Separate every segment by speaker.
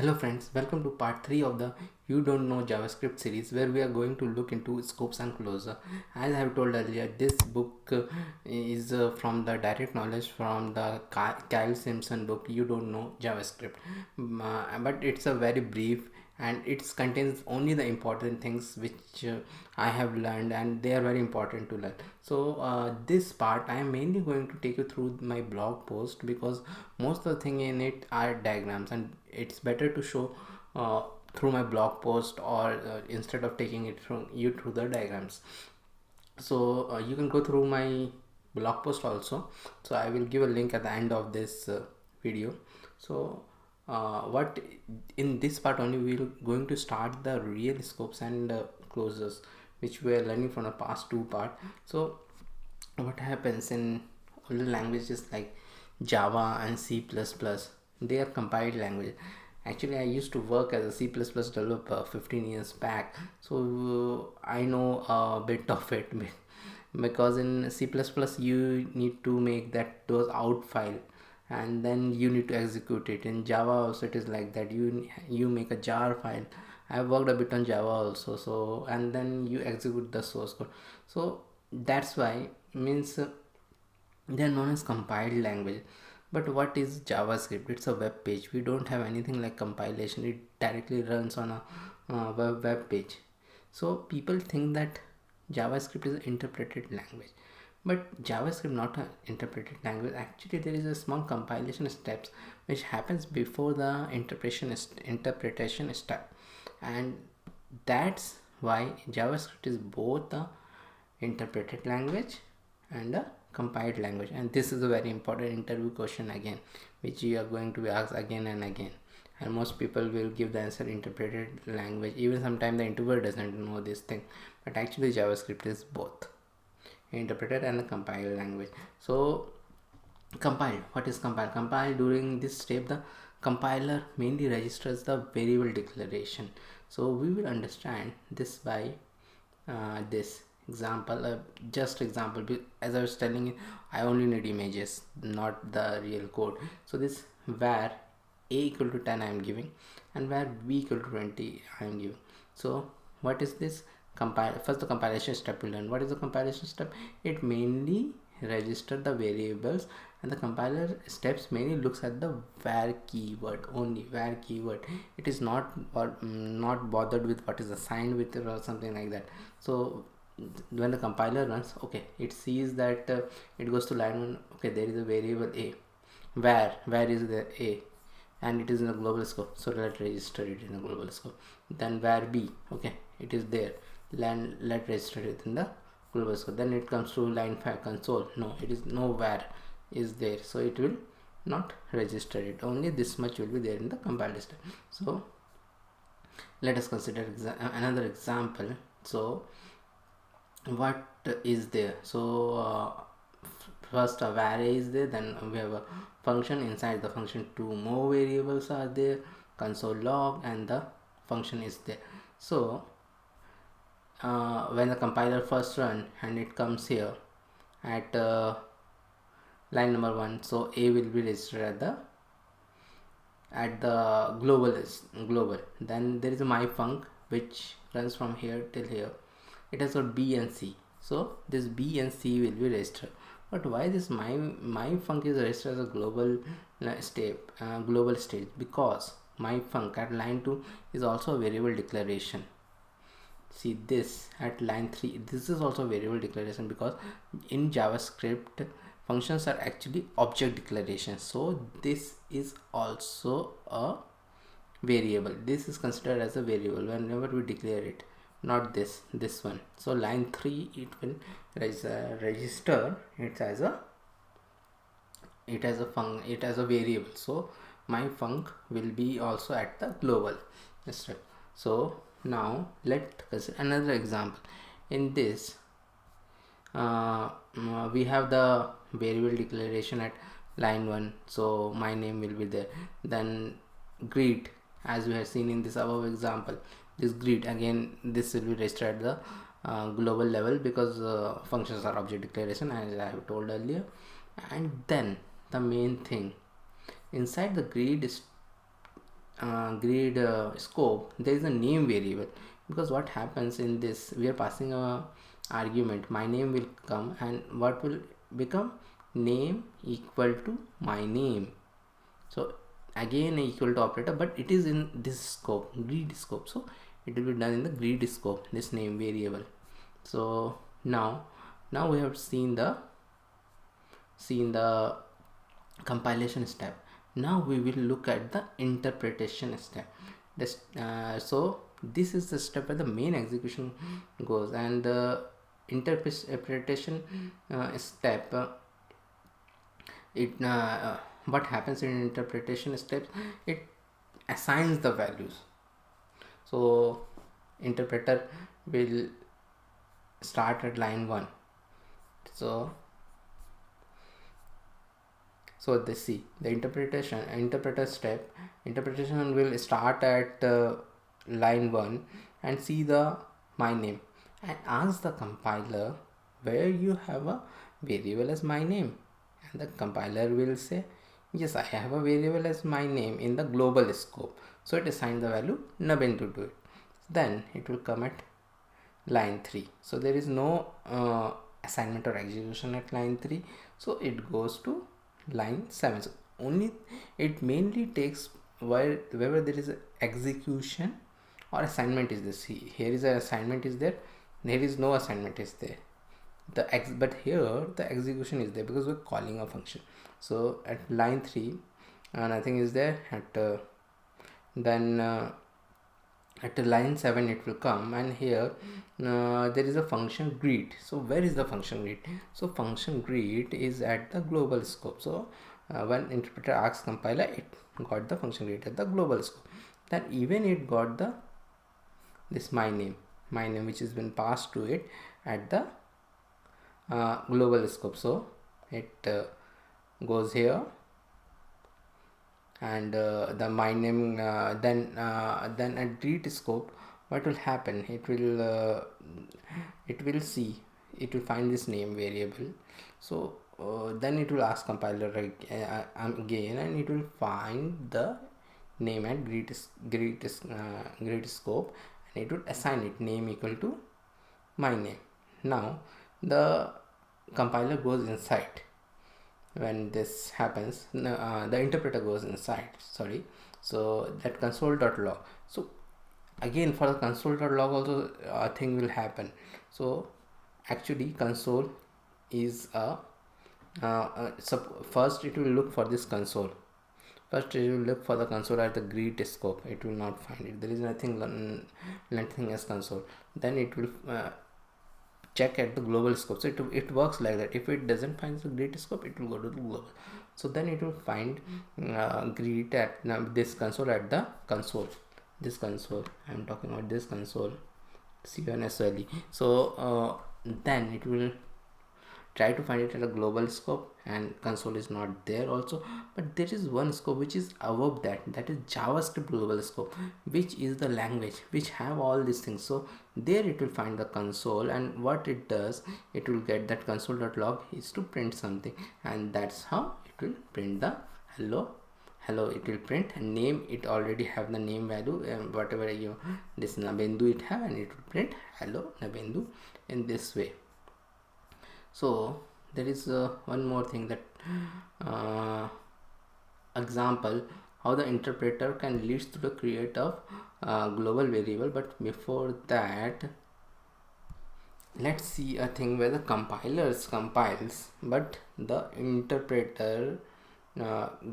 Speaker 1: Hello friends, welcome to part 3 of the You Don't Know JavaScript series where we are going to look into scopes and closure. As I have told earlier, this book is from the direct knowledge from the Kyle Simpson book You Don't Know JavaScript. But it's a very brief and it contains only the important things which I have learned, and they are very important to learn. So this part I am mainly going to take you through my blog post because most of the thing in it are diagrams, and it's better to show through my blog post or instead of taking it from you through the diagrams. So you can go through my blog post also, so I will give a link at the end of this video. So what in this part only we're going to start the real scopes and closures which we are learning from the past two part. So what happens in older languages like Java and C++, they are compiled language. Actually, I used to work as a C++ developer 15 years back, so I know a bit of it because in C++ you need to make that those out file and then you need to execute it. In Java also it is like that, you make a jar file. I worked a bit on Java also, so and then you execute the source code. So that's why means they are known as compiled language. But what is JavaScript? It's a web page. We don't have anything like compilation. It directly runs on a web page. So people think that JavaScript is an interpreted language, but JavaScript not an interpreted language. Actually, there is a small compilation steps which happens before the interpretation step, and that's why JavaScript is both a interpreted language and a compiled language. And this is a very important interview question again, which you are going to be asked again and again, and most people will give the answer interpreted language. Even sometimes the interviewer doesn't know this thing, but actually JavaScript is both interpreted and a compiled language. So compiled, what is compiled? Compiled, during this step the compiler mainly registers the variable declaration. So we will understand this by this example, just example. As I was telling you, I only need images, not the real code. So this var a equal to 10 I am giving, and var b equal to 20 I am giving. So what is this? Compile. First the compilation step we learn. What is the compilation step? It mainly register the variables, and the compiler steps mainly looks at the var keyword, only var keyword. It is not bothered with what is assigned with it or something like that. So when the compiler runs, okay, it sees that it goes to line 1. Okay, there is a variable a, where is the a, and it is in a global scope, so let's register it in a global scope. Then var b, okay, it is there, let register it in the global scope. Then it comes to line 5 console, no, it is no var is there, so it will not register it. Only this much will be there in the compile step. So let us consider another example. So what is there? So first a var is there, then we have a function. Inside the function two more variables are there, console log, and the function is there. So when the compiler first run and it comes here at line number 1, so a will be registered at the global. Then there is a myfunc which runs from here till here. It has got b and c, so this b and c will be registered. But why this myfunc is registered as a global global stage? Because myfunc at line 2 is also a variable declaration. See this at line 3, this is also variable declaration, because in JavaScript functions are actually object declarations. So this is also a variable. This is considered as a variable whenever we declare it, not this one. So line 3 it will register it as a variable. So myfunc will be also at the global step. So now let's consider another example. In this we have the variable declaration at line 1, so my name will be there. Then greet, as we have seen in this above example, this greet, again this will be registered at the global level, because functions are object declaration, as I have told earlier. And then the main thing, inside the greet grid scope, there is a name variable, because what happens in this, we are passing a argument, my name will come, and what will become, name equal to my name. So again a equal to operator, but it is in this scope, grid scope, so it will be done in the grid scope, this name variable. So now we have seen the compilation step. Now we will look at the interpretation step. So this is the step where the main execution goes, and the interpretation step, what happens in interpretation steps, it assigns the values. So interpreter will start at line 1. So they see the interpretation will start at line 1 and see the my name, and ask the compiler where you have a variable as my name, and the compiler will say yes, I have a variable as my name in the global scope. So it assigns the value Nabendu to it. Then it will come at line 3. So there is no assignment or execution at line 3, so it goes to line 7. So only it mainly takes wherever there is a execution or assignment is this. Here is an assignment is there, there is no assignment is there, but here the execution is there because we're calling a function. So at line 3 nothing is there, at then at line 7 it will come, and here there is a function greet. So where is the function greet? So function greet is at the global scope. So when interpreter asks compiler, it got the function greet at the global scope. Then even it got the this my name which has been passed to it at the global scope. So it goes here, and the my name then at greet scope, what will happen, it will see, it will find this name variable. So then it will ask compiler again, and it will find the name at greet scope, and it will assign it name equal to my name. Now the compiler goes inside. When this happens, the interpreter goes inside, so that console.log. So again for the console.log also a thing will happen. So actually console is first it will look for this console. First it will look for the console at the greet scope. It will not find it. There is nothing as console. Then it will check at the global scope. So it works like that. If it doesn't find the greet scope, it will go to the global. So then it will find greet at this console at the console. This console, I am talking about this console, CNSLE. So then it will try to find it at a global scope, and console is not there also, but there is one scope which is above that is JavaScript global scope, which is the language which have all these things. So there it will find the console, and what it does, it will get that console.log is to print something, and that's how it will print the hello. It will print, and name, it already have the name value, and whatever this Nabendu it have, and it will print hello Nabendu in this way. So there is one more thing, that example how the interpreter can lead to the create of global variable. But before that, let's see a thing where the compilers compiles, but the interpreter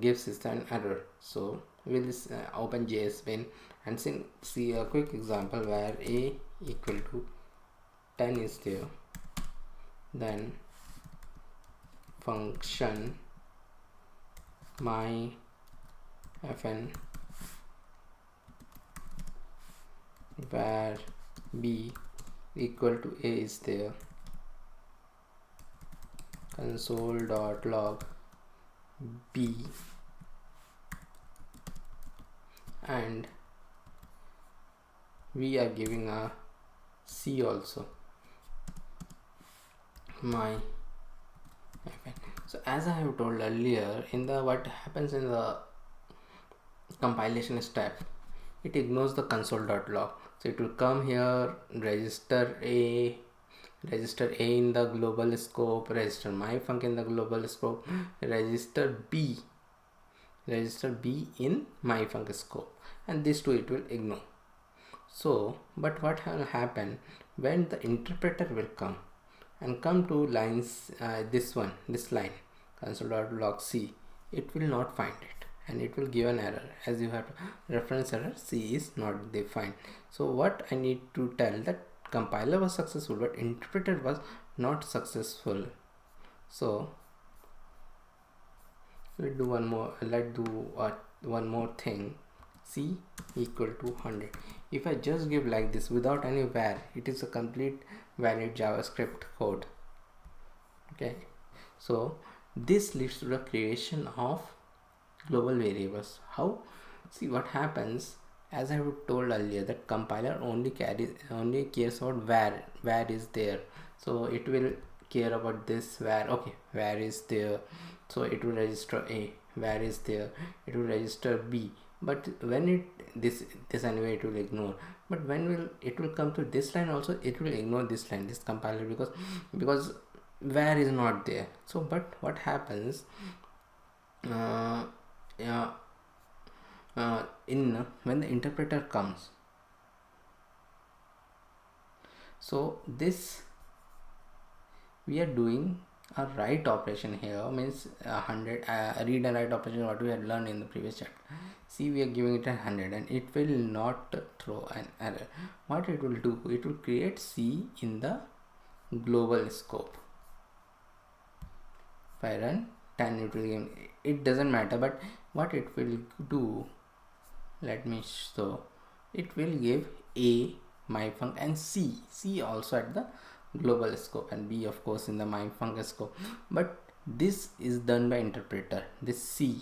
Speaker 1: gives us an error. So we'll open JSBin and see a quick example where a equal to 10 is there. Then function my fn where b equal to a is there, console.log b, and we are giving a c also, my fn. So as I have told earlier, in the what happens in the compilation step, it ignores the console.log. So it will come here, register a in the global scope, register myfunc in the global scope, register b in myfunc scope, and these two it will ignore. So but what will happen when the interpreter will come and come to lines, this line console.log c, it will not find it and it will give an error, as you have reference error, c is not defined. So what I need to tell that compiler was successful but interpreter was not successful. So let's do one more thing. C equal to 100. If I just give like this without any var, it is a complete valid JavaScript code. Okay, so this leads to the creation of global variables. How? See what happens, as I have told earlier, that compiler only cares about var is there, so it will care about this var. Okay, var is there, so it will register a. Var is there, it will register b. But when this anyway it will ignore. But when it will come to this line also, it will ignore this line, this compiler, because var is not there. So but what happens, yeah, in when the interpreter comes, so this we are doing a write operation here, means 100, read and write operation what we had learned in the previous chapter. See, we are giving it 100 and it will not throw an error. What it will do, it will create C in the global scope. If I run 10, it will give, it doesn't matter, but what it will do, let me show, it will give a myfunc and c also at the global scope, and b of course in the myfunc scope. But this is done by interpreter. This c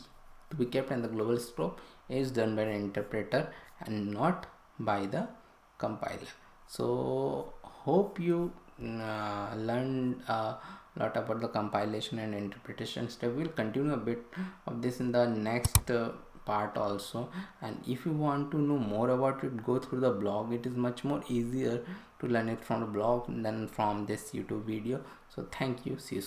Speaker 1: to be kept in the global scope is done by an interpreter and not by the compiler. So hope you learned a lot about the compilation and interpretation step. We'll continue a bit of this in the next part also, and if you want to know more about it, go through the blog. It is much more easier to learn it from the blog than from this YouTube video. So thank you, see you soon.